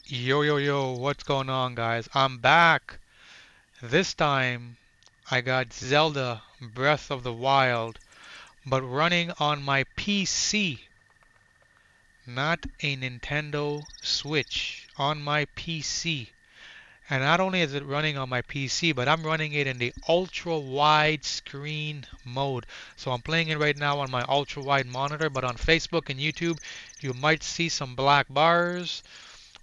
Yo, yo, yo, what's going on, guys? I'm back. This time, I got Zelda Breath of the Wild, but running on my PC, not a Nintendo Switch, on my PC. And not only is it running on my PC, but I'm running it in the ultra wide screen mode. So I'm playing it right now on my ultra wide monitor, but on Facebook and YouTube, you might see some black bars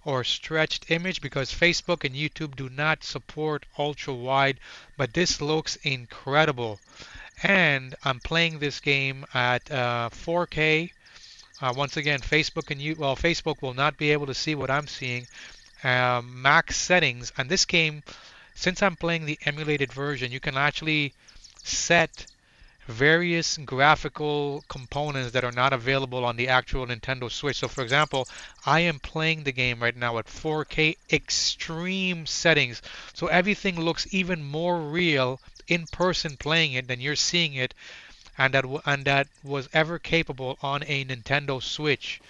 or stretched image because Facebook and YouTube do not support ultra wide, but this looks incredible. And I'm playing this game at 4K. Once again, Facebook will not be able to see what I'm seeing. Max settings, and this game, since I'm playing the emulated version, you can actually set various graphical components that are not available on the actual Nintendo Switch. So, for example, I am playing the game right now at 4K extreme settings. So everything looks even more real in person playing it than you're seeing it, and that was ever capable on a Nintendo Switch.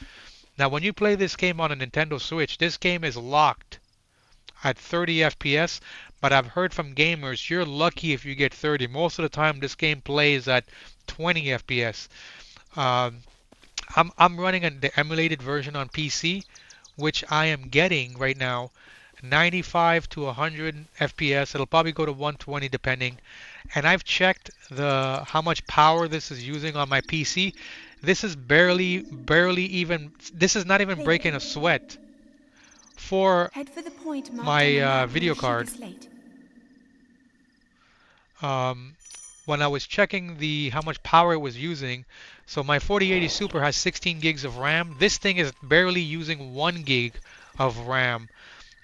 Now, when you play this game on a Nintendo Switch, this game is locked at 30 FPS, but I've heard from gamers you're lucky if you get 30. Most of the time, this game plays at 20 FPS. Um, I'm running the emulated version on PC, which I am getting right now 95 to 100 FPS. It'll probably go to 120 depending. And I've checked the how much power this is using on my PC. This is barely even. This is not even breaking a sweat for Head for the point marked on my the map video near Sugar card. Slate. um, when I was checking the how much power it was using, so my 4080 Super has 16 gigs of RAM. This thing is barely using 1 gig of RAM.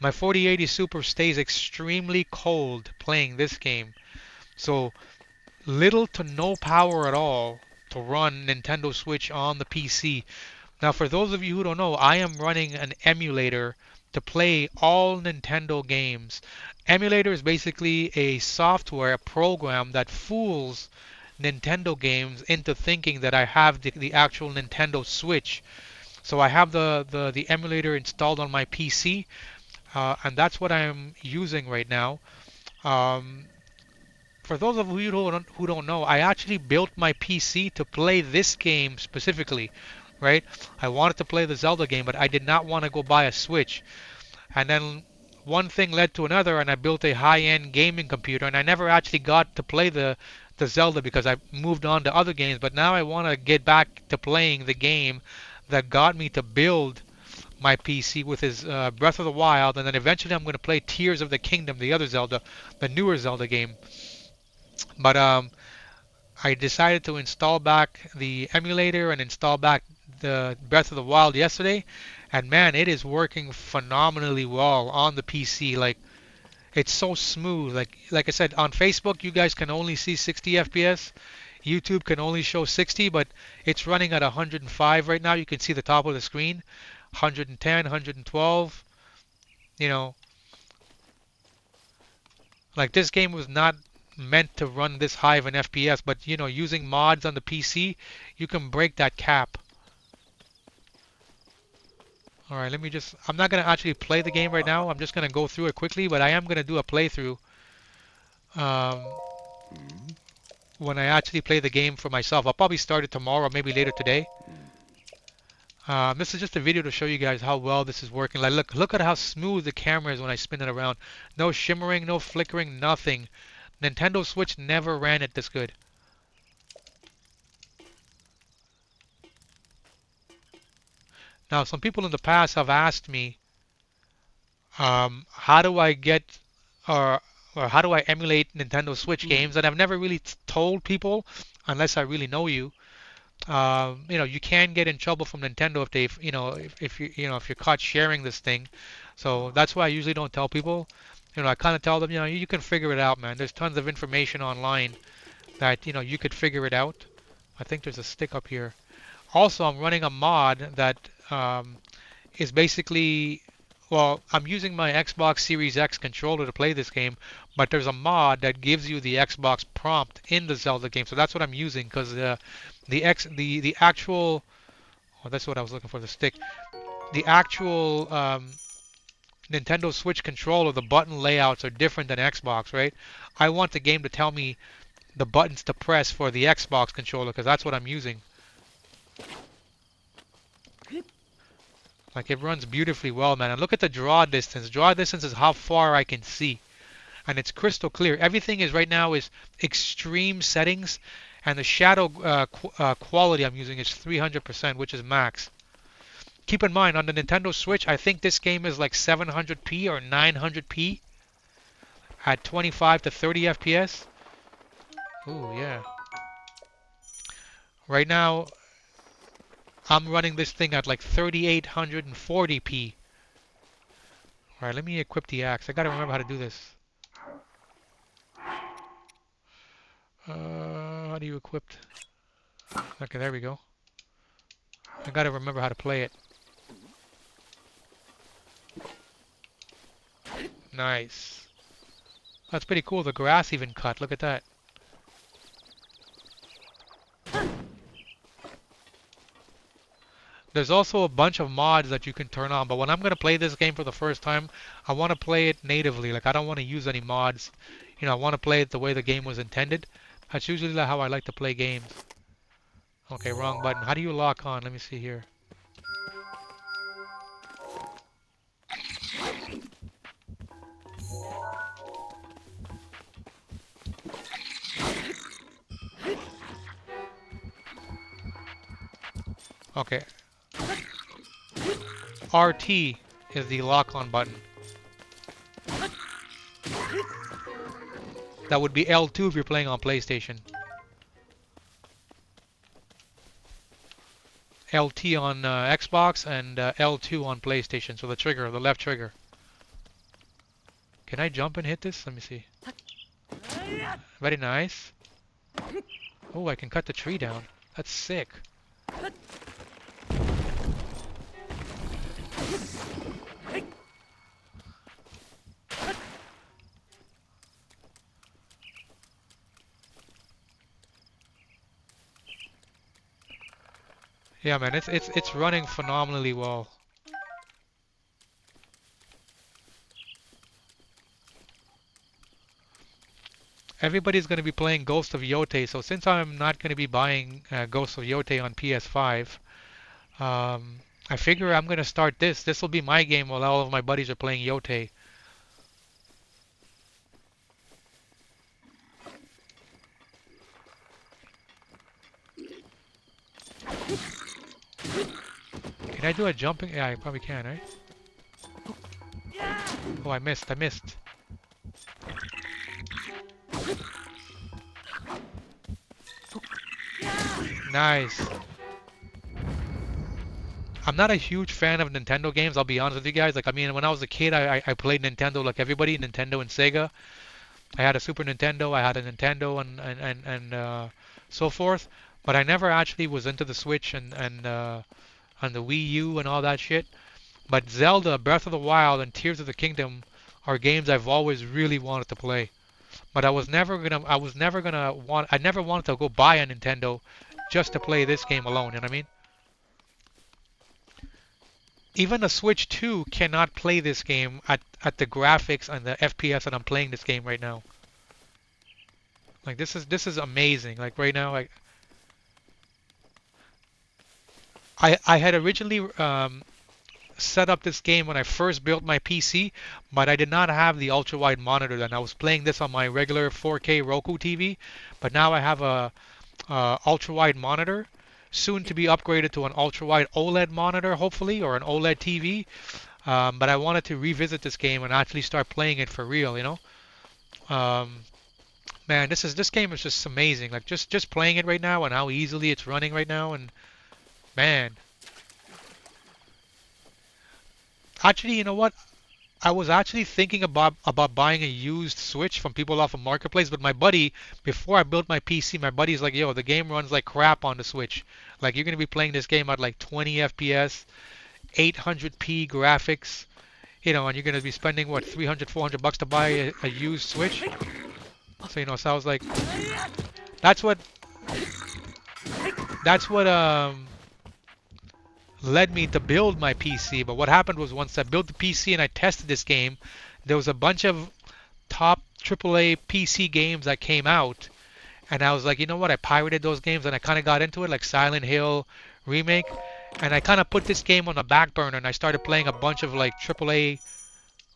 My 4080 Super stays extremely cold playing this game. So little to no power at all to run Nintendo Switch on the PC. Now, for those of you who don't know, I am running an emulator to play all Nintendo games. Emulator is basically a software, a program that fools Nintendo games into thinking that I have the actual Nintendo Switch. So I have the emulator installed on my PC, and that's what I'm using right now. Um, for those of you who don't know, I actually built my PC to play this game specifically, right? I wanted to play the Zelda game, but I did not want to go buy a Switch. And then one thing led to another, and I built a high-end gaming computer, and I never actually got to play the Zelda because I moved on to other games. But now I want to get back to playing the game that got me to build my PC with his Breath of the Wild, and then eventually I'm going to play Tears of the Kingdom, the other Zelda, the newer Zelda game. But I decided to install back the emulator and install back the Breath of the Wild yesterday, and man, it is working phenomenally well on the PC. Like it's so smooth. Like I said, on Facebook you guys can only see 60 FPS. YouTube can only show 60, but it's running at 105 right now. You can see the top of the screen, 110, 112. You know, like this game was not meant to run this high of an FPS, but using mods on the PC, you can break that cap. All right, let me just. I'm not gonna actually play the game right now. I'm just gonna go through it quickly, but I am gonna do a playthrough um, when I actually play the game for myself. I'll probably start it tomorrow, maybe later today. This is just a video to show you guys how well this is working. Like, look at how smooth the camera is when I spin it around. No shimmering, no flickering, nothing. Nintendo Switch never ran it this good. Now, some people in the past have asked me, how do I get or how do I emulate Nintendo Switch games? And I've never really told people unless I really know you. You can get in trouble from Nintendo if they, if if you're caught sharing this thing. So that's why I usually don't tell people. I kind of tell them, you can figure it out, man. There's tons of information online that, you could figure it out. I think there's a stick up here. Also, I'm running a mod that is basically, well, I'm using my Xbox Series X controller to play this game, but there's a mod that gives you the Xbox prompt in the Zelda game. So that's what I'm using because the actual, oh, that's what I was looking for, the stick. The actual Nintendo Switch controller, the button layouts are different than Xbox, right? I want the game to tell me the buttons to press for the Xbox controller because that's what I'm using. Like it runs beautifully well, man. And look at the draw distance. Draw distance is how far I can see, and it's crystal clear. Everything is right now is extreme settings, and the shadow quality I'm using is 300%, which is max. Keep in mind, on the Nintendo Switch, I think this game is like 700p or 900p at 25 to 30 FPS. Ooh, yeah. Right now, I'm running this thing at like 3840p. Alright, let me equip the axe. I gotta remember how to do this. How do you equip? Okay, there we go. I gotta remember how to play it. Nice. That's pretty cool. The grass even cut. Look at that. There's also a bunch of mods that you can turn on, but when I'm gonna play this game for the first time, I want to play it natively. Like I don't want to use any mods. You know, I want to play it the way the game was intended. That's usually how I like to play games. Okay, wrong button. How do you lock on? Let me see here. Okay. RT is the lock on button. That would be L2 if you're playing on PlayStation. LT on Xbox and L2 on PlayStation. So the trigger, the left trigger. Can I jump and hit this? Let me see. Very nice. Oh, I can cut the tree down. That's sick. Yeah, man, it's running phenomenally well. Everybody's going to be playing Ghost of Yotei, so since I'm not going to be buying Ghost of Yotei on PS5, I figure I'm going to start this. This will be my game while all of my buddies are playing Yotei. Can I do a jumping? Yeah, I probably can, right? Oh, I missed. Nice. I'm not a huge fan of Nintendo games, I'll be honest with you guys. Like, I mean, when I was a kid, I played Nintendo like everybody, Nintendo and Sega. I had a Super Nintendo, I had a Nintendo and so forth. But I never actually was into the Switch and the Wii U and all that shit. But Zelda, Breath of the Wild, and Tears of the Kingdom are games I've always really wanted to play. But I never wanted to go buy a Nintendo just to play this game alone, you know what I mean? Even the Switch 2 cannot play this game at the graphics and the FPS that I'm playing this game right now. Like this is amazing. Like right now, like I had originally set up this game when I first built my PC, but I did not have the ultra wide monitor then. I was playing this on my regular 4K Roku TV, but now I have a ultra wide monitor, soon to be upgraded to an ultra wide OLED monitor, hopefully, or an OLED TV. But I wanted to revisit this game and actually start playing it for real, you know. Um, Man, this game is just amazing. Like just playing it right now and how easily it's running right now, and man, actually, you know what? I was actually thinking about buying a used Switch from people off of Marketplace, but my buddy, before I built my PC, my buddy's like, "Yo, the game runs like crap on the Switch. Like you're gonna be playing this game at like 20 FPS, 800p graphics, you know, and you're gonna be spending what 300, 400 bucks to buy a used Switch." So you know, so I was like, that's what that's what led me to build my PC. But what happened was once I built the PC and I tested this game, there was a bunch of top AAA PC games that came out, and I was like, you know what? I pirated those games and I kind of got into it, like Silent Hill remake, and I kind of put this game on the back burner and I started playing a bunch of like AAA.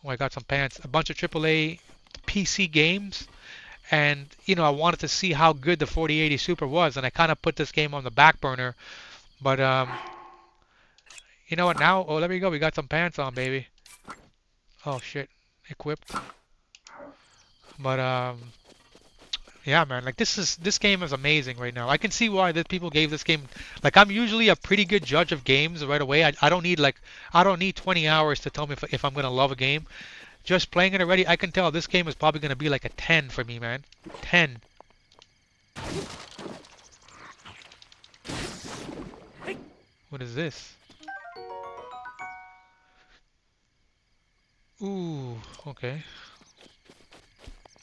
Oh, I got some pants. A bunch of AAA PC games, and I wanted to see how good the 4080 Super was, and I kind of put this game on the back burner. But you know what? Now, oh, there we go. We got some pants on, baby. Oh shit, equipped. But yeah, man, like this game is amazing right now. I can see why that people gave this game. Like I'm usually a pretty good judge of games right away. I don't need 20 hours to tell me if I'm gonna love a game. Just playing it already, I can tell this game is probably gonna be like a 10 for me, man. 10. What is this? Ooh, okay.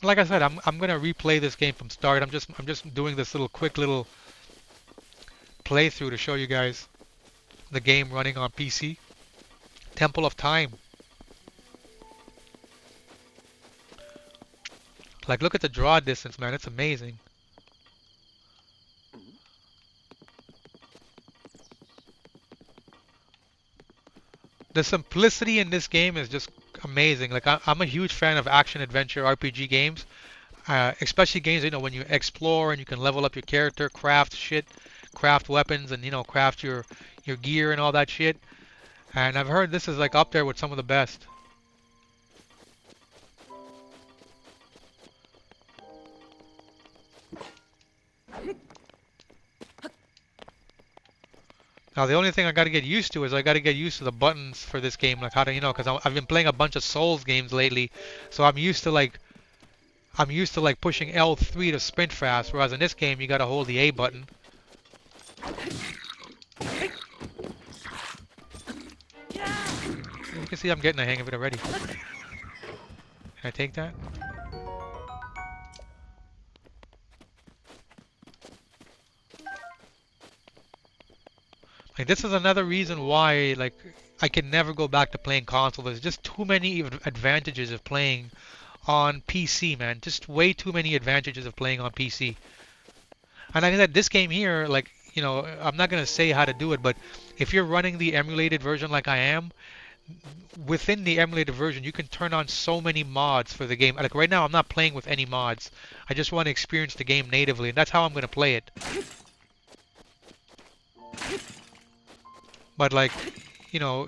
Like I said, I'm gonna replay this game from start. I'm just doing this little quick little playthrough to show you guys the game running on PC. Temple of Time. Like look at the draw distance, man. It's amazing. The simplicity in this game is just amazing. Like I'm a huge fan of action adventure RPG games, especially games when you explore and you can level up your character, craft shit, craft weapons, and craft your gear and all that shit. And I've heard this is like up there with some of the best. Now the only thing I got to get used to is I got to get used to the buttons for this game, like how to because I've been playing a bunch of Souls games lately, so I'm used to like pushing L3 to sprint fast, whereas in this game you got to hold the A button. You can see I'm getting the hang of it already. Can I take that? Like this is another reason why like I can never go back to playing console. There's just too many advantages of playing on PC, man. Just way too many advantages of playing on PC. And like I said, this game here, like, I'm not gonna say how to do it, but if you're running the emulated version like I am, within the emulated version, you can turn on so many mods for the game. Like right now, I'm not playing with any mods. I just want to experience the game natively, and that's how I'm gonna play it. But like, you know,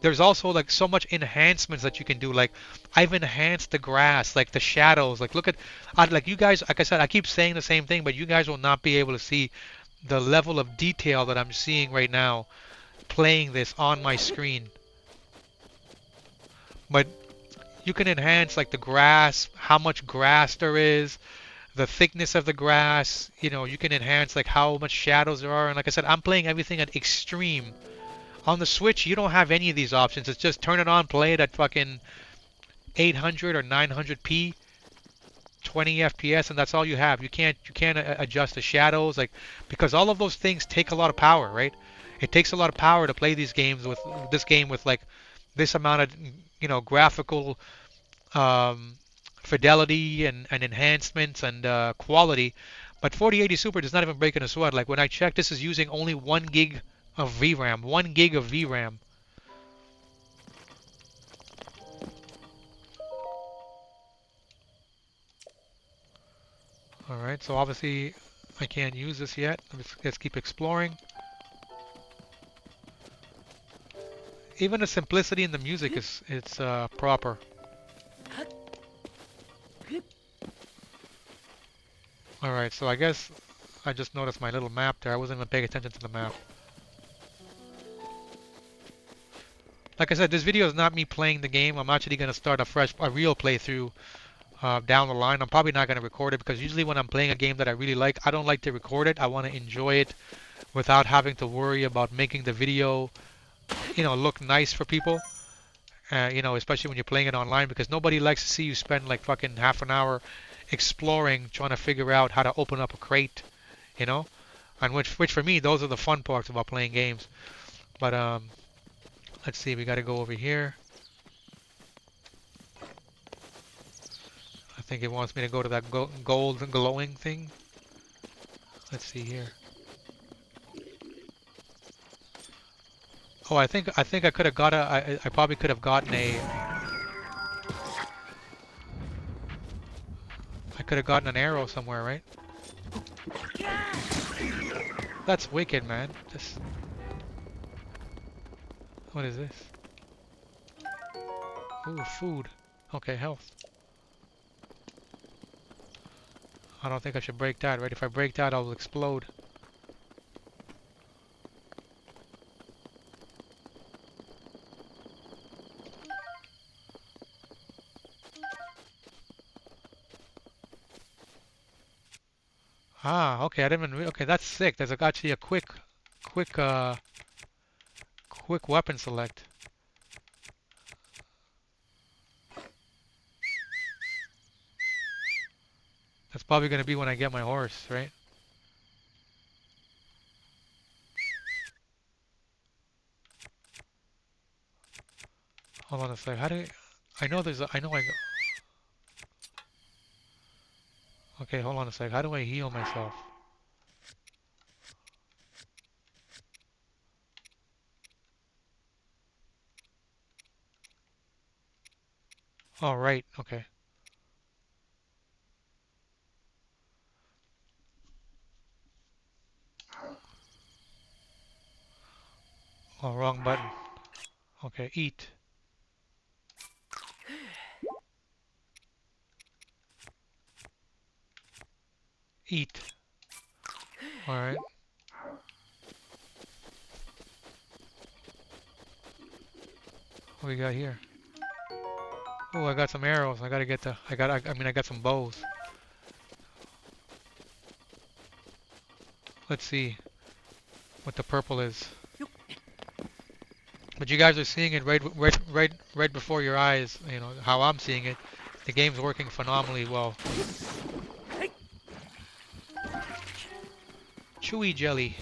there's also like so much enhancements that you can do. Like I've enhanced the grass, like the shadows. Like look at, like you guys, like I said, I keep saying the same thing, but you guys will not be able to see the level of detail that I'm seeing right now playing this on my screen. But you can enhance like the grass, how much grass there is, the thickness of the grass. You can enhance like how much shadows there are. And like I said, I'm playing everything at extreme. On the Switch, you don't have any of these options. It's just turn it on, play it at fucking 800 or 900p, 20 FPS, and that's all you have. You can't adjust the shadows, like, because all of those things take a lot of power, right? It takes a lot of power to play these games with this game with like this amount of graphical um, fidelity and enhancements and quality. But 4080 Super does not even break in a sweat. Like when I checked, this is using only 1 gig of VRAM. 1 gig of VRAM. Alright, so obviously I can't use this yet. Let's keep exploring. Even the simplicity in the music is it's proper. Alright, so I guess I just noticed my little map there. I wasn't even paying attention to the map. Like I said, this video is not me playing the game. I'm actually going to start a real playthrough down the line. I'm probably not going to record it because usually when I'm playing a game that I really like, I don't like to record it. I want to enjoy it without having to worry about making the video, look nice for people. Especially when you're playing it online, because nobody likes to see you spend like fucking half an hour exploring, trying to figure out how to open up a crate, you know? And which for me, those are the fun parts about playing games. But let's see. We got to go over here. I think it wants me to go to that gold glowing thing. Let's see here. Oh, I think I could have got I probably could have gotten a I could have gotten an arrow somewhere, right? That's wicked, man. Just what is this? Ooh, food. Okay, health. I don't think I should break that, right? If I break that, I'll explode. Ah, okay. I didn't even. Okay, that's sick. There's actually a quick, quick weapon select. That's probably gonna be when I get my horse, right? Hold on a sec. How do I know there's I know I go. Okay, hold on a sec. How do I heal myself? Oh, right. Okay. Oh, wrong button. Okay, eat. Eat. Alright. What we got here? Oh, I got some arrows. I gotta get the. I mean, I got some bows. Let's see what the purple is. But you guys are seeing it right before your eyes. You know how I'm seeing it. The game's working phenomenally well. Chewy jelly.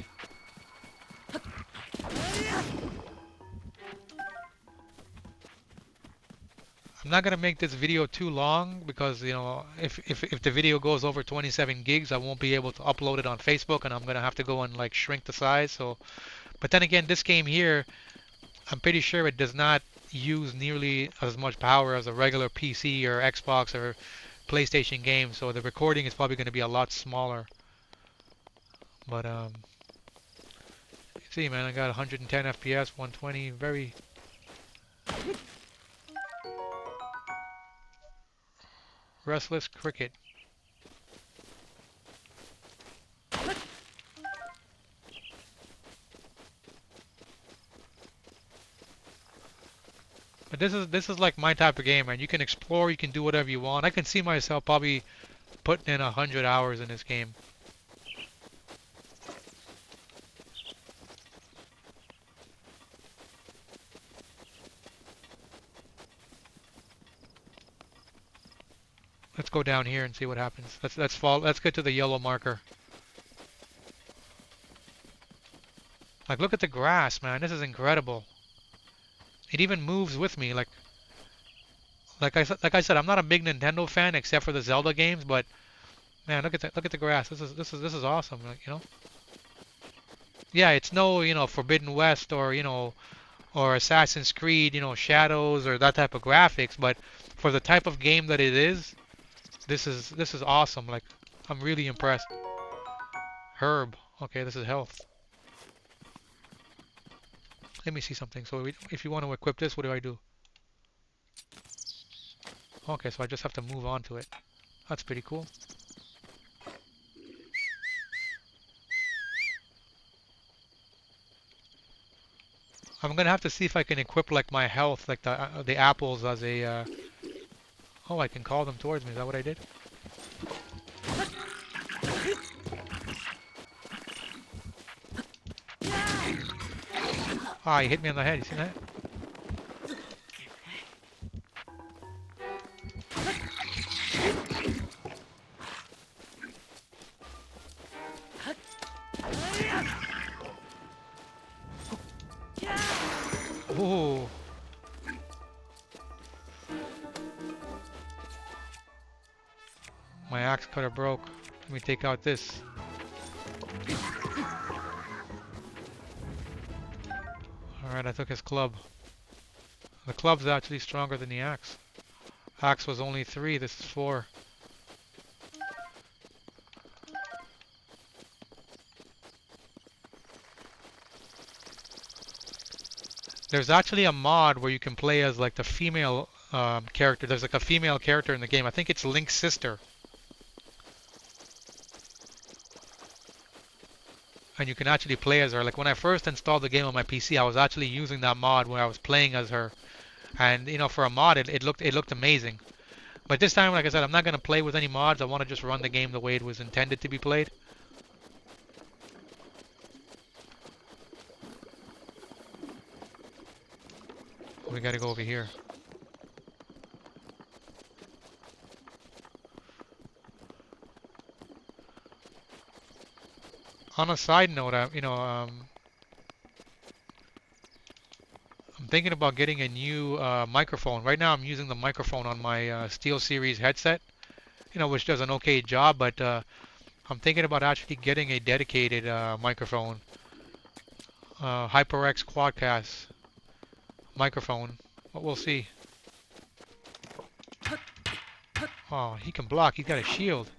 I'm not gonna make this video too long because you know if the video goes over 27 gigs, I won't be able to upload it on Facebook, and I'm gonna have to go and like shrink the size. So, but then again, this game here, I'm pretty sure it does not use nearly as much power as a regular PC or Xbox or PlayStation game. So the recording is probably gonna be a lot smaller. But see, man, I got 110 FPS, 120, very restless cricket. But this is like my type of game, man. You can explore, you can do whatever you want. I can see myself probably putting in 100 hours in this game. Let's go down here and see what happens. Let's get to the yellow marker. Like look at the grass, man. This is incredible. It even moves with me. Like I said, I'm not a big Nintendo fan except for the Zelda games, but man, look at the grass. This is awesome. Like, you know. Yeah, it's no, Forbidden West or, or Assassin's Creed, Shadows or that type of graphics, but for the type of game that it is, this is awesome. Like I'm really impressed. Herb. Okay, this is health. Let me see something. So if you want to equip this, what do I do? Okay, so I just have to move on to it. That's pretty cool. I'm gonna have to see if I can equip like my health, like the apples as a. Oh, I can call them towards me. Is that what I did? Ah, he hit me on the head. You see that? axe cutter broke. Let me take out this. Alright, I took his club. The club's actually stronger than the axe. Axe was only 3, this is 4. There's actually a mod where you can play as like the female character. There's like a female character in the game. I think it's Link's sister. And you can actually play as her. Like when I first installed the game on my PC, I was actually using that mod where I was playing as her. And you know, for a mod, it looked amazing. But this time, like I said, I'm not gonna play with any mods. I want to just run the game the way it was intended to be played. We gotta go over here. On a side note, I'm thinking about getting a new microphone. Right now, I'm using the microphone on my SteelSeries headset, which does an okay job. But I'm thinking about actually getting a dedicated microphone, HyperX Quadcast microphone. But we'll see. Oh, he can block. He's got a shield.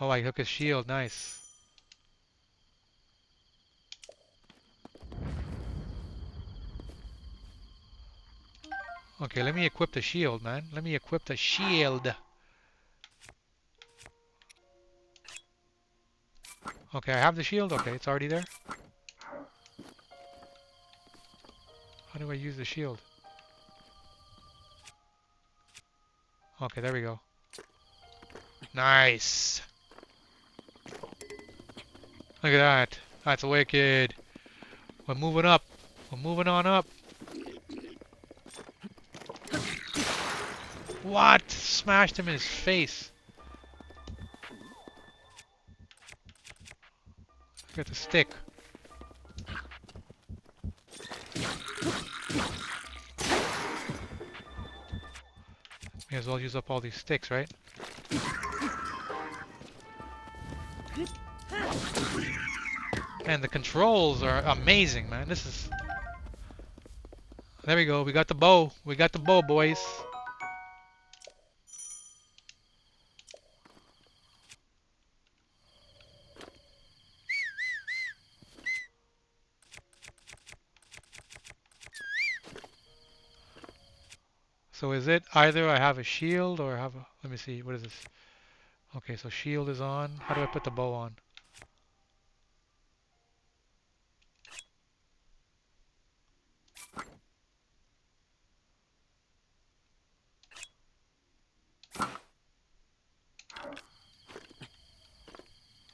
Oh, I took his shield. Nice. Okay, let me equip the shield, man. Let me equip the shield. Okay, I have the shield. Okay, it's already there. How do I use the shield? Okay, there we go. Nice. Look at that. That's wicked. We're moving up. We're moving on up. What? Smashed him in his face. Get the stick. May as well use up all these sticks, right? And the controls are amazing, man. This is... There we go. We got the bow. We got the bow, boys. So is it either I have a shield or I have a... Let me see. What is this? Okay, so shield is on. How do I put the bow on?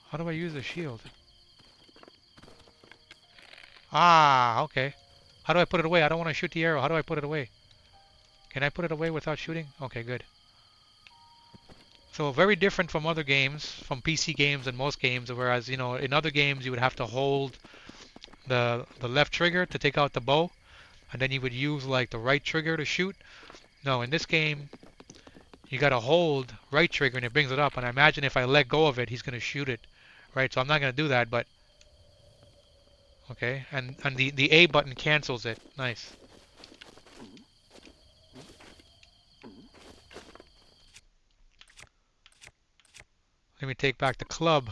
How do I use the shield? Ah, okay. How do I put it away? I don't want to shoot the arrow. How do I put it away? Can I put it away without shooting? Okay, good. So very different from other games, from PC games and most games, whereas, in other games you would have to hold the left trigger to take out the bow, and then you would use like the right trigger to shoot. No, in this game, you gotta hold right trigger and it brings it up, and I imagine if I let go of it, he's gonna shoot it, right? So I'm not gonna do that, but okay, and the A button cancels it. Nice. Let me take back the club.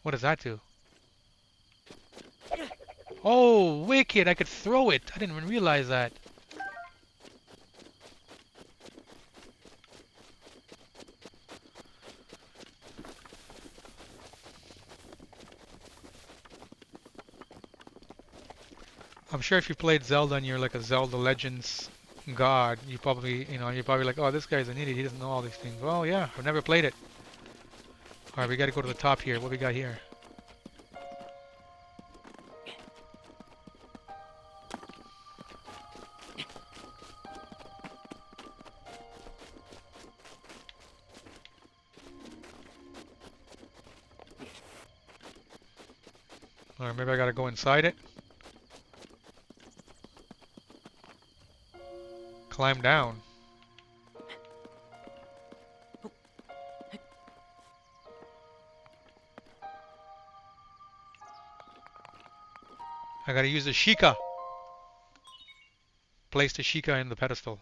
What does that do? Oh, wicked! I could throw it. I didn't even realize that. I'm sure if you played Zelda and you're like a Zelda Legends god, you're probably like, oh, this guy's an idiot. He doesn't know all these things. Well, yeah, I've never played it. All right, we got to go to the top here. What we got here? Or maybe I gotta go inside it. Climb down. I gotta use the Sheikah. Place the Sheikah in the pedestal.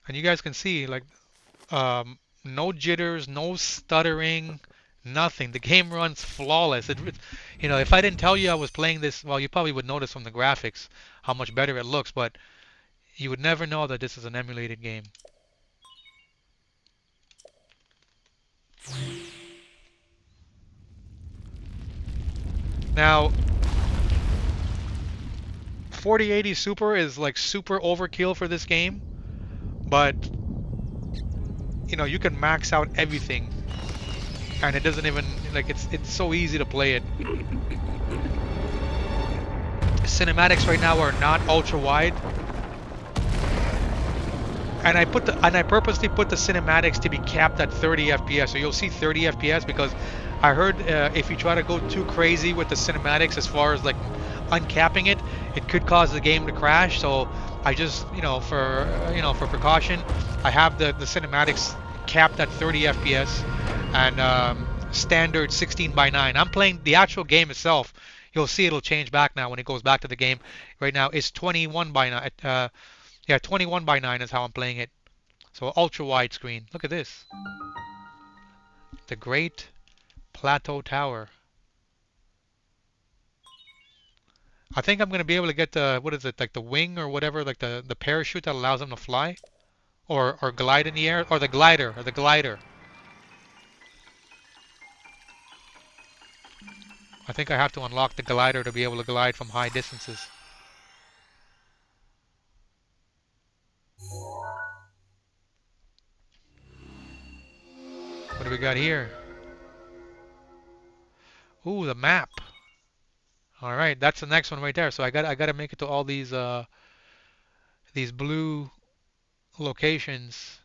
And you guys can see, like, no jitters, no stuttering, nothing. The game runs flawless. If I didn't tell you I was playing this, well, you probably would notice from the graphics how much better it looks, but you would never know that this is an emulated game. Now, 4080 Super is like super overkill for this game, but you can max out everything, and it doesn't even like it's so easy to play it. Cinematics right now are not ultra wide, and I purposely put the cinematics to be capped at 30 FPS. So you'll see 30 FPS because I heard if you try to go too crazy with the cinematics as far as like uncapping it, it could cause the game to crash. So I just, for precaution, I have the cinematics capped at 30 FPS and standard 16 by 9. I'm playing the actual game itself. You'll see it'll change back now when it goes back to the game. Right now it's 21 by 9. Yeah, 21 by 9 is how I'm playing it. So ultra wide screen. Look at this. The Great Plateau Tower. I think I'm going to be able to get the, what is it, like the wing or whatever, like the parachute that allows them to fly? Or glide in the air? Or the glider, or the glider. I think I have to unlock the glider to be able to glide from high distances. What do we got here? Ooh, the map. All right, that's the next one right there. So I got to make it to all these blue locations.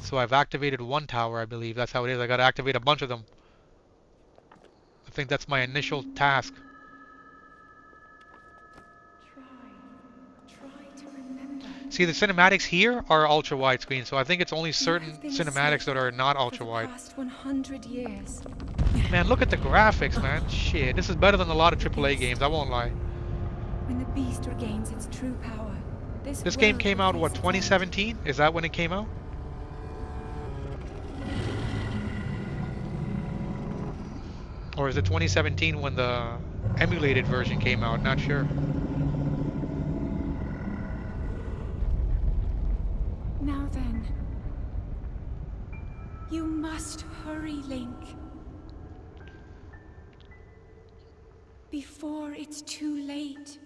So I've activated one tower, I believe. That's how it is. I got to activate a bunch of them. I think that's my initial task. Try to remember. See, the cinematics here are ultra widescreen, so I think it's only certain cinematics that are not ultra wide. For the past 100 years. Man, look at the graphics, man. Shit, this is better than a lot of AAA games, I won't lie. When the beast regains its true power, This game came out, what, 2017? Is that when it came out? Or is it 2017 when the emulated version came out? Not sure. Now then, you must hurry, Link. Before it's too late.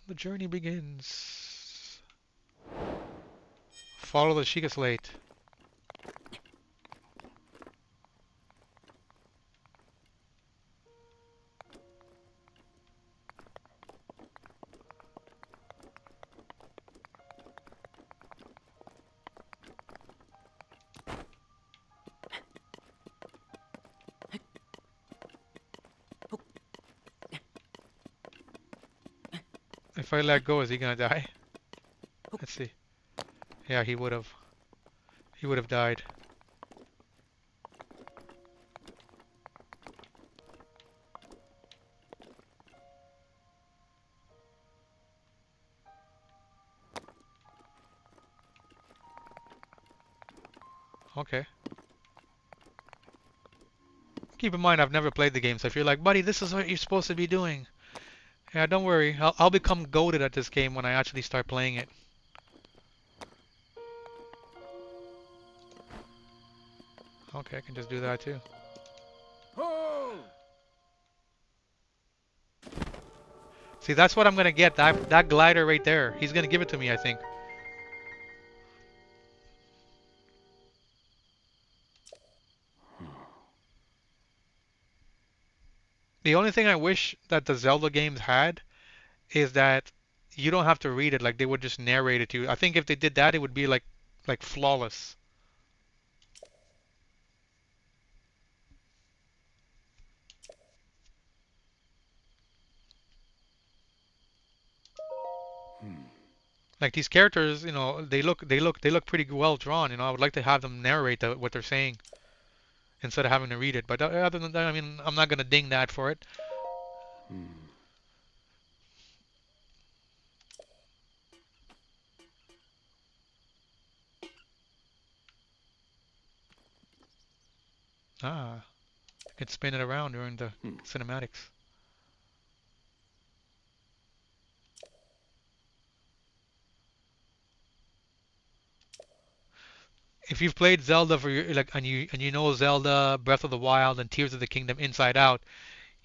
The journey begins. Follow the Sheikah Slate. If I let go, is he gonna die? Let's see. Yeah, he would have. He would have died. Okay. Keep in mind, I've never played the game, so if you're like, buddy, this is what you're supposed to be doing. Yeah, don't worry. I'll become goated at this game when I actually start playing it. Okay, I can just do that too. See, that's what I'm gonna get. That glider right there. He's gonna give it to me, I think. The only thing I wish that the Zelda games had is that you don't have to read it. Like they would just narrate it to you. I think if they did that, it would be like flawless. Like these characters, they look pretty well drawn. I would like to have them narrate what they're saying instead of having to read it. But other than that, I mean, I'm not gonna ding that for it. Ah, I can spin it around during the cinematics. If you've played Zelda for your like and you know Zelda, Breath of the Wild, and Tears of the Kingdom inside out,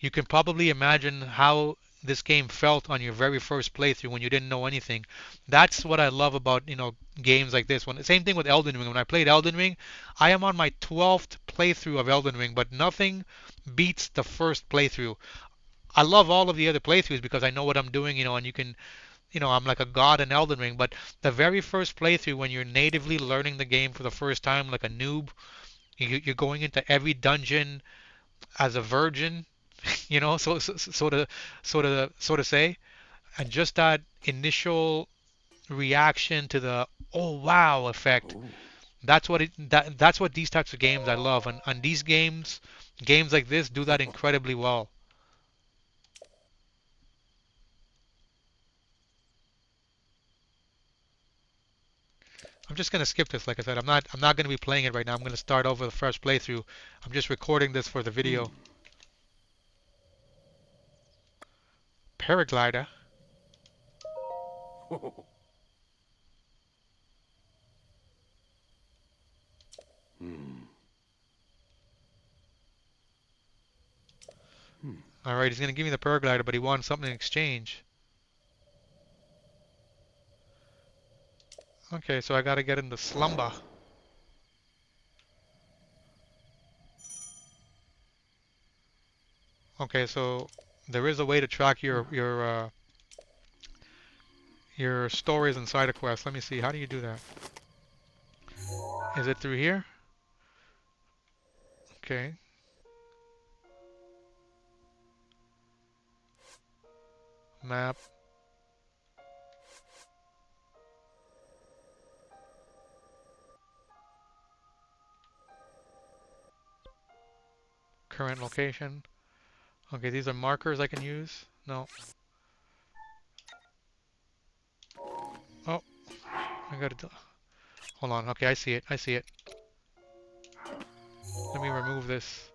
you can probably imagine how this game felt on your very first playthrough when you didn't know anything. That's what I love about, games like this one. Same thing with Elden Ring. When I played Elden Ring, I am on my 12th playthrough of Elden Ring, but nothing beats the first playthrough. I love all of the other playthroughs because I know what I'm doing, and I'm like a god in Elden Ring, but the very first playthrough when you're natively learning the game for the first time like a noob, you're going into every dungeon as a virgin, so to say, and just that initial reaction to the oh wow effect. That's what these types of games I love, and these games like this do that incredibly well. I'm just gonna skip this. Like I said, I'm not gonna be playing it right now. I'm gonna start over the fresh playthrough. I'm just recording this for the video. Paraglider. All right, he's gonna give me the paraglider, but he wants something in exchange. Okay, so I gotta get into slumber. Okay, so there is a way to track your stories and side quests. Let me see. How do you do that? Is it through here? Okay. Map. Current location. Okay, these are markers I can use. No. Oh, I gotta do. Hold on. Okay, I see it. I see it. Let me remove this.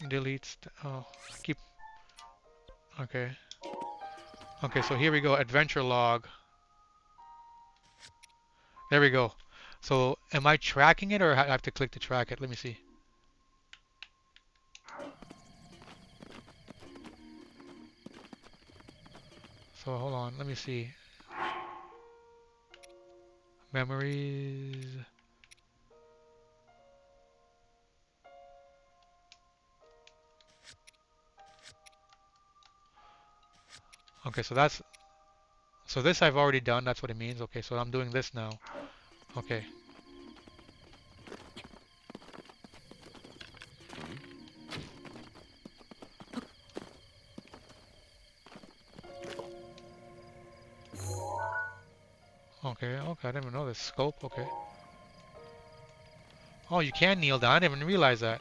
Delete. Oh, keep. Okay. Okay, so here we go. Adventure log. There we go. So, am I tracking it, or I have to click to track it? Let me see. So, hold on. Let me see. Memories. Okay, so this I've already done. That's what it means. Okay, so I'm doing this now. Okay. Okay, okay, I didn't even know this. Scope, okay. Oh, you can kneel down. I didn't even realize that.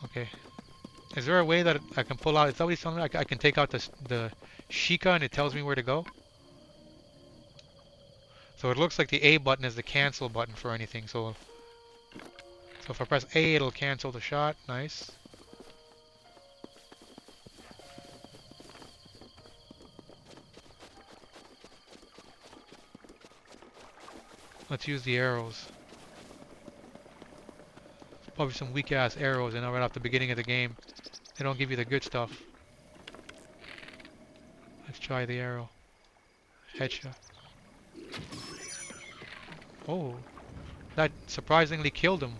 Okay. Is there a way that I can pull out? Is that what he's telling me? I can take out the Sheikah and it tells me where to go? So it looks like the A button is the cancel button for anything. So if I press A, it'll cancel the shot. Nice. Let's use the arrows. Probably some weak ass arrows, right off the beginning of the game. They don't give you the good stuff. Let's try the arrow. Headshot. Oh, that surprisingly killed him.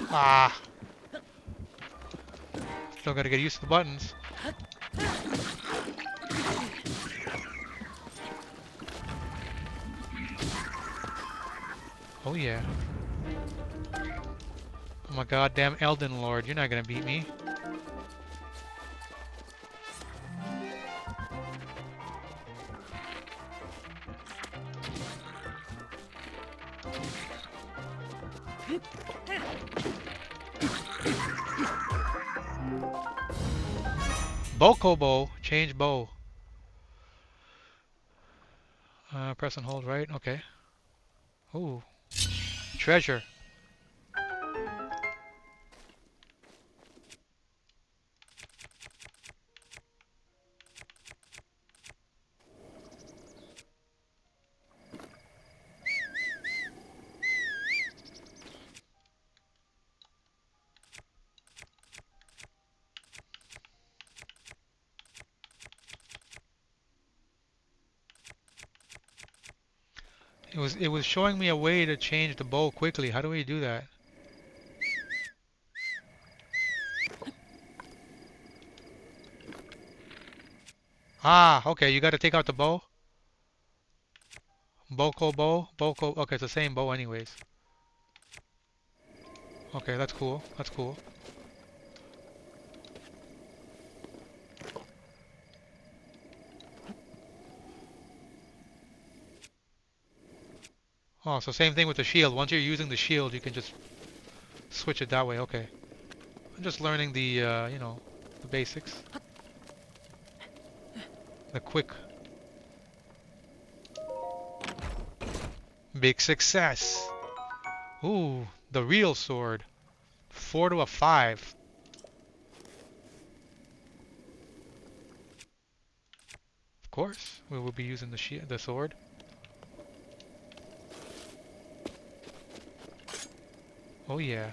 Ah, still gotta get used to the buttons. Oh yeah. I'm a goddamn Elden Lord. You're not gonna beat me. Bokobo. Change bow. Press and hold right. Okay. Ooh. Treasure. It was showing me a way to change the bow quickly. How do we do that? Ah, okay. You got to take out the bow. Boko bow. Boko. Okay, it's the same bow anyways. Okay, that's cool. That's cool. Oh, so same thing with the shield. Once you're using the shield, you can just switch it that way. Okay. I'm just learning the, the basics. The quick. Big success. Ooh, the real sword. 4 to a 5. Of course, we will be using the sword. Oh yeah.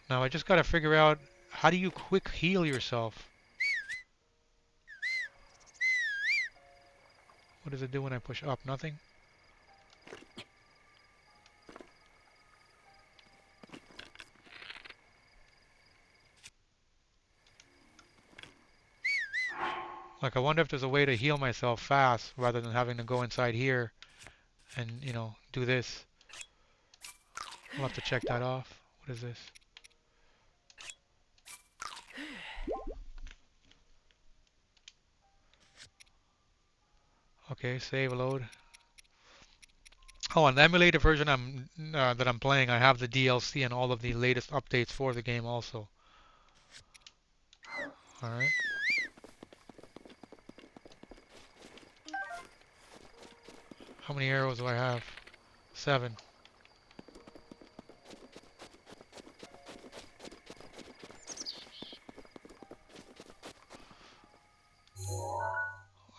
Now I just gotta figure out how do you quick heal yourself? What does it do when I push up? Nothing? Like I wonder if there's a way to heal myself fast rather than having to go inside here and, do this. We'll have to check that off. What is this? Okay, save load. Oh, on the emulated version that I'm playing, I have the DLC and all of the latest updates for the game also. All right. How many arrows do I have? 7.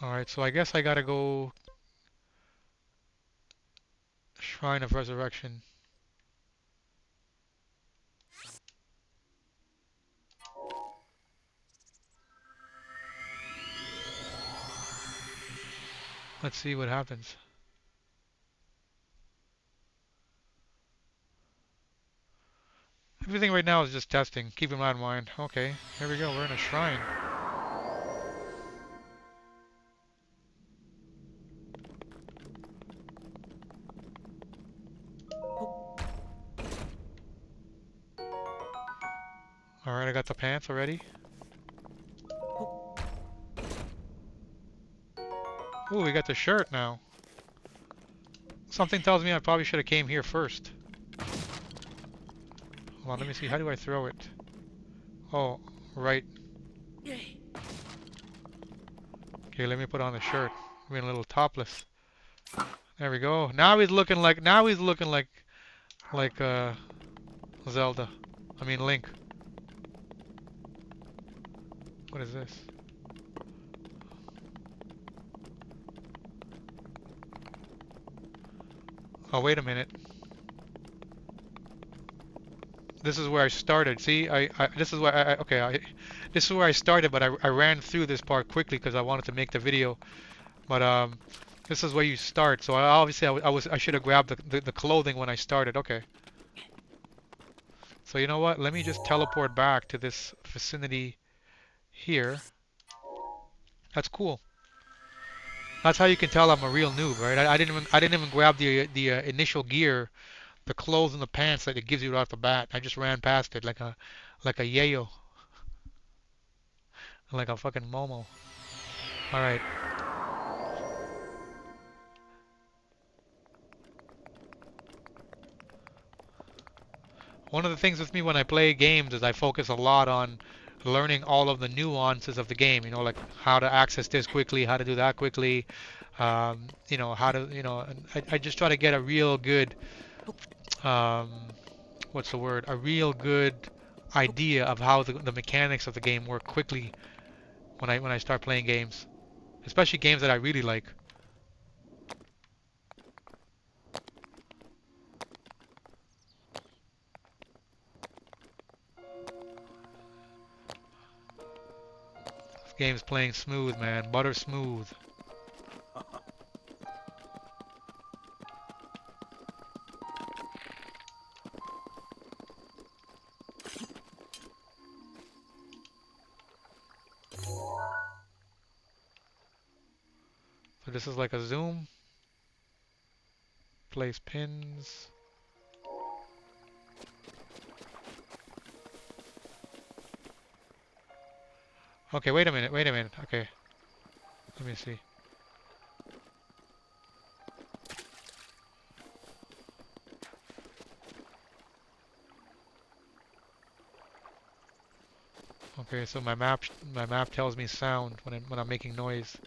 All right, so I guess I gotta go Shrine of Resurrection. Let's see what happens. Everything right now is just testing. Keep that in mind. Okay, here we go. We're in a shrine. All right, I got the pants already. Ooh, we got the shirt now. Something tells me I probably should have came here first. Hold on, let me see. How do I throw it? Oh, right. Okay, let me put on the shirt. I'm being a little topless. There we go. Now he's looking like Zelda. I mean Link. What is this? Oh, wait a minute. This is where I started. See, this is where this is where I started, but I ran through this part quickly because I wanted to make the video. But this is where you start. So obviously I should have grabbed the clothing when I started. Okay. So you know what? Let me just teleport back to this vicinity here. That's cool. That's how you can tell I'm a real noob, right? I didn't even grab the initial gear, the clothes and the pants that it gives you right off the bat. I just ran past it like a yayo, like a fucking Momo. All right. One of the things with me when I play games is I focus a lot on learning all of the nuances of the game. You know, like how to access this quickly, how to do that quickly. How to, and I just try to get a real good, um, what's the word? A real good idea of how the mechanics of the game work quickly when I start playing games, especially games that I really like. This game's playing smooth, man, butter smooth. So this is like a zoom, place pins. Okay, wait a minute. Okay, let me see. Okay, so my map tells me sound when I'm making noise.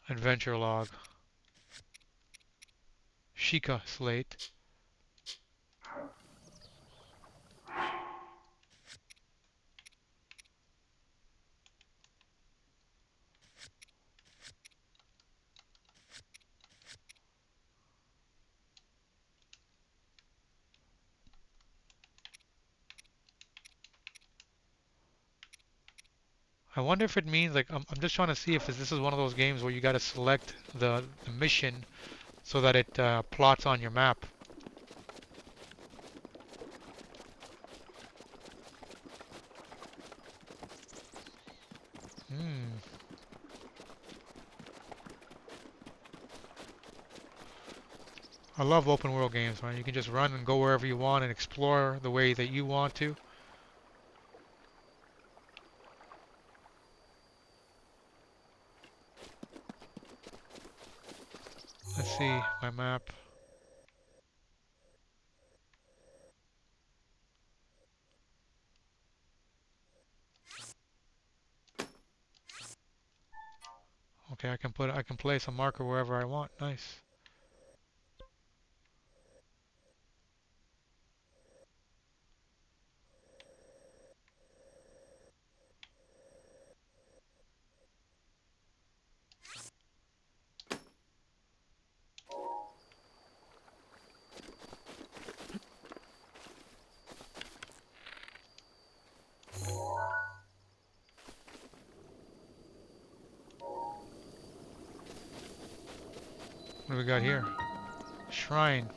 Adventure log. Sheikah slate. I wonder if it means like I'm just trying to see if this is one of those games where you got to select the mission so that it plots on your map. Hmm. I love open world games, man. You can just run and go wherever you want and explore the way that you want to. Let's see my map. Okay, I can place a marker wherever I want. Nice. What do we got here? Shrine.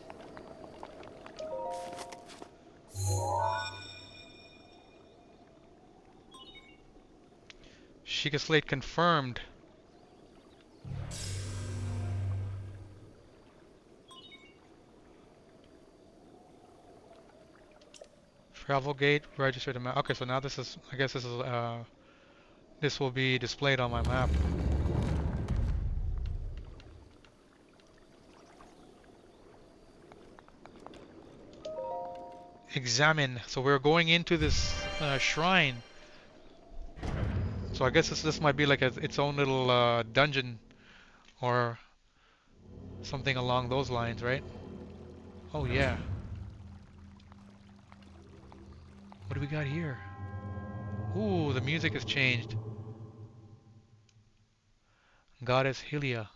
Sheikah slate confirmed. Travel gate, register the map. Okay, so now this is, I guess this will be displayed on my map. Examine. So we're going into this shrine. So I guess this might be like its own little dungeon or Something along those lines, right? Oh yeah. What do we got here? Ooh, the music has changed. Goddess Hylia.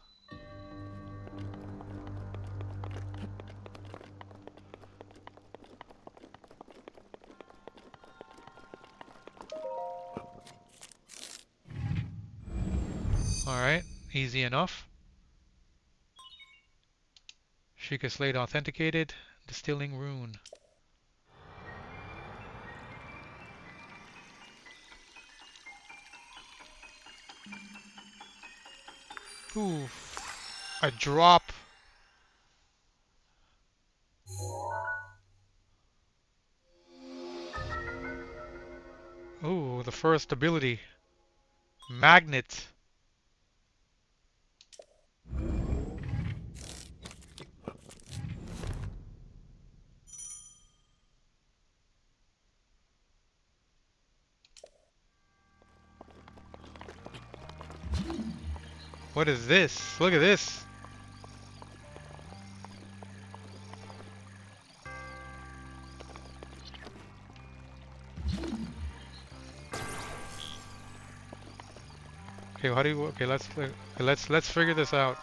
Alright, easy enough. Sheikah Slate authenticated. Distilling rune. Ooh, a drop. Ooh, the first ability. Magnet. What is this? Look at this. Okay, how do you? Okay, let's figure this out.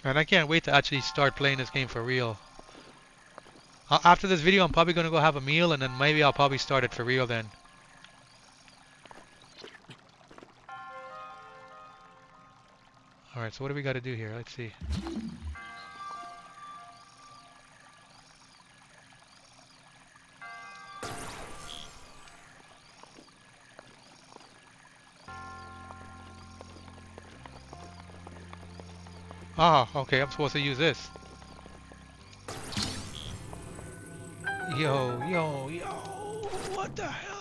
Man, I can't wait to actually start playing this game for real. After this video, I'm probably gonna go have a meal, and then maybe I'll probably start it for real then. All right, so what do we got to do here? Let's see. Ah, okay, I'm supposed to use this. Yo, yo, yo! What the hell?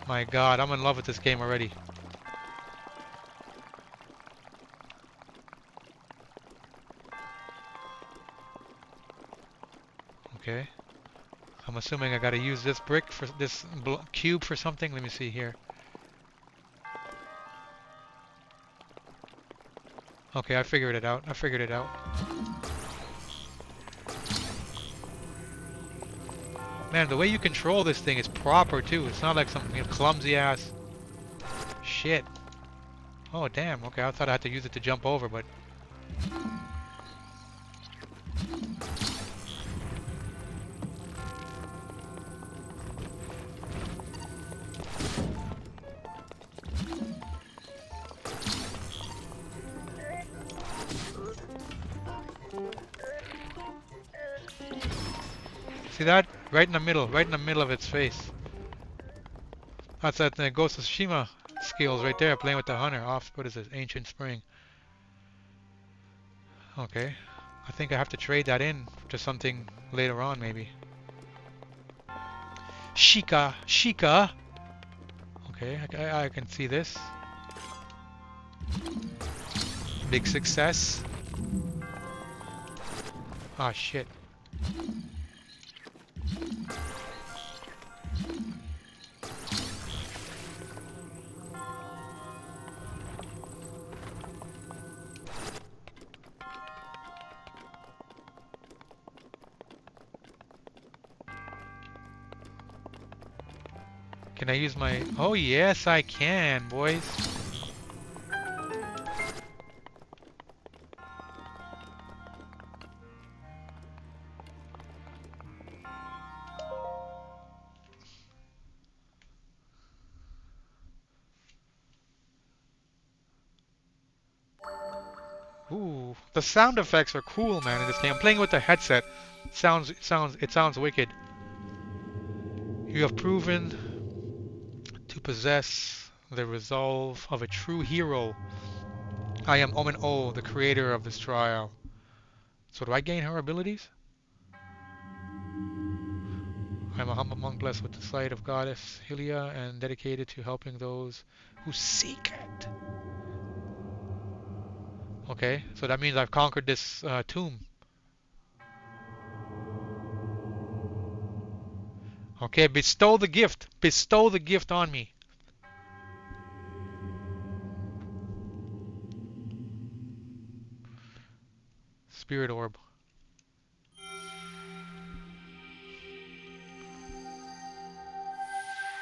My God, I'm in love with this game already. Okay. I'm assuming I gotta use this brick for this cube for something. Let me see here. Okay, I figured it out. I figured it out. Man, the way you control this thing is proper too. It's not like some clumsy ass shit. Oh damn. Okay, I thought I had to use it to jump over, but see that? Right in the middle of its face. That's that Ghost of Tsushima skills right there, playing with the hunter. Off, what is this? Ancient Spring. Okay. I think I have to trade that in to something later on, maybe. Sheikah, Sheikah. Okay, I can see this. Big success. Ah, shit. Can I use my... Oh, yes, I can, boys. Ooh, the sound effects are cool, man, in this game. I'm playing with the headset. It sounds wicked. You have proven to possess the resolve of a true hero. I am Omen O, the creator of this trial. So do I gain her abilities? I am a humble monk blessed with the sight of goddess Hylia and dedicated to helping those who seek it. Okay, so that means I've conquered this tomb. Okay, bestow the gift. Bestow the gift on me. Spirit orb.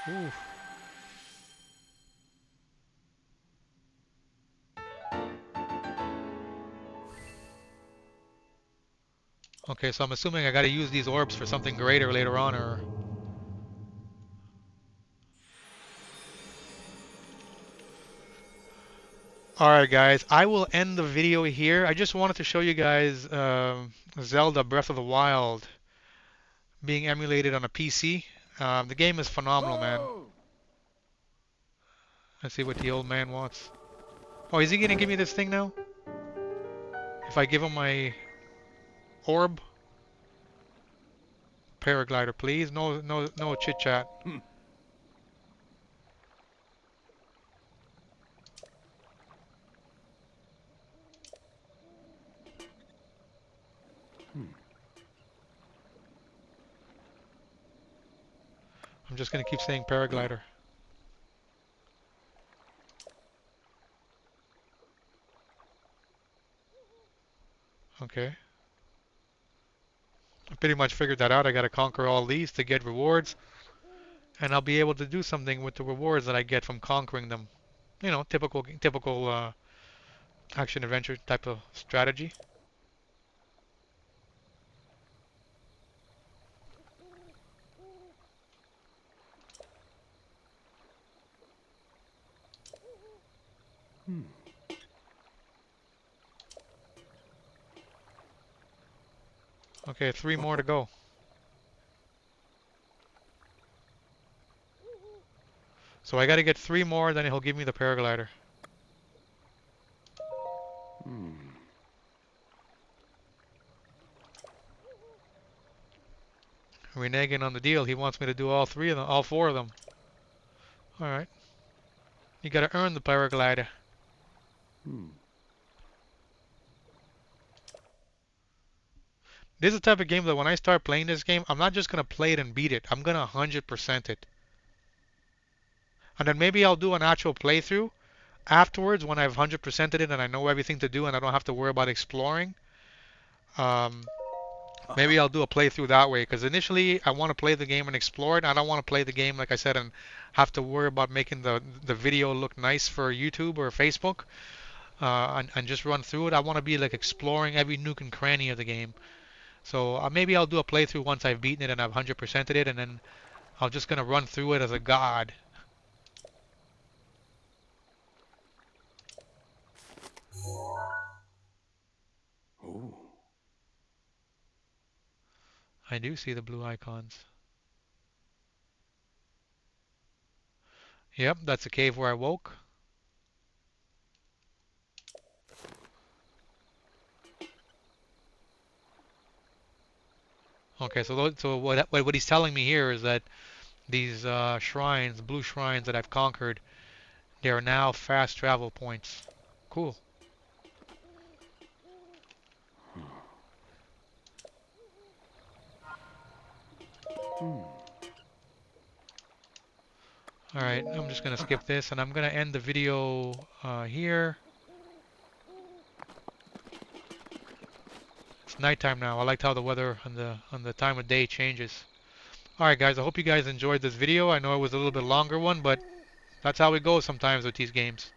Ooh. Okay, so I'm assuming I gotta use these orbs for something greater later on, or... Alright guys, I will end the video here. I just wanted to show you guys Zelda Breath of the Wild being emulated on a PC. The game is phenomenal, man. Let's see what the old man wants. Oh, is he gonna give me this thing now? If I give him my orb? Paraglider, please. No, no, no chit chat. I'm just gonna keep saying paraglider. Okay. I pretty much figured that out. I gotta conquer all these to get rewards, and I'll be able to do something with the rewards that I get from conquering them. You know, typical action adventure type of strategy. Okay, three more to go. So I gotta get three more, then he'll give me the paraglider. Reneging on the deal. He wants me to do all three of them, all four of them. All right. You gotta earn the paraglider. This is the type of game that when I start playing this game, I'm not just gonna play it and beat it. I'm gonna 100% it. And then maybe I'll do an actual playthrough afterwards when I've 100%ed it and I know everything to do and I don't have to worry about exploring. Um, Maybe I'll do a playthrough that way because initially I want to play the game and explore it. I don't want to play the game like I said and have to worry about making the video look nice for YouTube or Facebook and just run through it. I want to be like exploring every nook and cranny of the game. So maybe I'll do a playthrough once I've beaten it and I've 100%ed it, and then I'm just gonna run through it as a god. I do see the blue icons. Yep, that's the cave where I woke. Okay, so what he's telling me here is that these shrines, blue shrines that I've conquered, they are now fast travel points. Cool. Alright, I'm just gonna skip this and I'm gonna end the video here. It's nighttime now. I liked how the weather and the time of day changes. Alright guys, I hope you guys enjoyed this video. I know it was a little bit longer one, but that's how it goes sometimes with these games.